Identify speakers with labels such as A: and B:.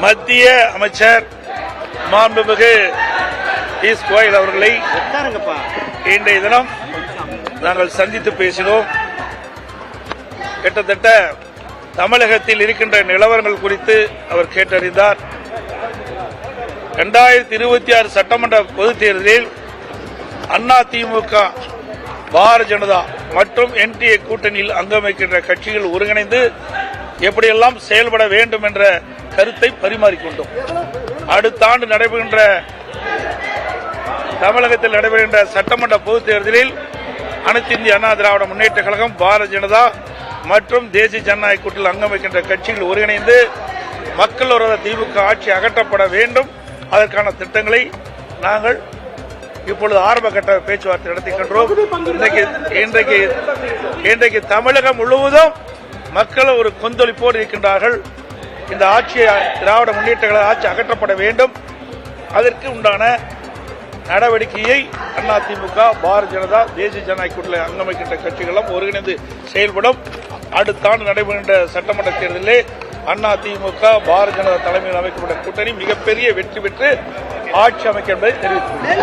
A: மத்திய அமைச்சர் மாண்புமிகு பியூஷ் கோயல் அவர்களை இன்றைய தினம் நாங்கள் சந்தித்து பேசினோம். கிட்டத்தட்ட தமிழகத்தில் இருக்கின்ற நிலவரங்கள் குறித்து அவர் கேட்டறிந்தார். 2026 சட்டமன்ற பொதுத் தேர்தலில் அதிமுக, பாரதிய ஜனதா மற்றும் என்டிஏ கூட்டணியில் அங்கமைக்கின்ற கட்சிகள் ஒருங்கிணைந்து எப்படியெல்லாம் செயல்பட வேண்டும் என்ற கருத்தை பரிமாறிக்கொண்டோம். அடுத்த ஆண்டு நடைபெறுகின்ற தமிழகத்தில் நடைபெறுகின்ற சட்டமன்ற பொதுத் தேர்தலில் அனைத்து இந்திய அண்ணா திராவிட முன்னேற்ற கழகம், பாரதிய ஜனதா மற்றும் தேசிய ஜனநாயக கூட்டணியில் அங்கமைக்கின்ற கட்சிகள் ஒருங்கிணைந்து மக்கள் விரோத திமுக ஆட்சி அகற்றப்பட வேண்டும். அதற்கான திட்டங்களை நாங்கள் இப்பொழுது ஆரம்ப கட்ட பேச்சுவார்த்தை நடத்துகின்றோம். இன்றைக்கு தமிழகம் முழுவதும் மக்கள் ஒரு கொந்தளிப்போடு இருக்கின்றார்கள். இந்த ஆட்சியை, திராவிட முன்னேற்ற கழக ஆட்சி அகற்றப்பட வேண்டும். அதற்கு உண்டான நடவடிக்கையை அதிமுக, பாரதிய ஜனதா, தேசிய ஜனநாயக கூட்டணி அங்கமைக்கின்ற கட்சிகளும் ஒருங்கிணைந்து செயல்படும். அடுத்த ஆண்டு நடைபெறுகின்ற சட்டமன்ற தேர்தலில் அதிமுக, பாரதிய ஜனதா தலைமையில் அமைக்கப்பட்ட கூட்டணி மிகப்பெரிய வெற்றி பெற்று ஆட்சி அமைக்க என்பதை தெரிவித்துள்ளது.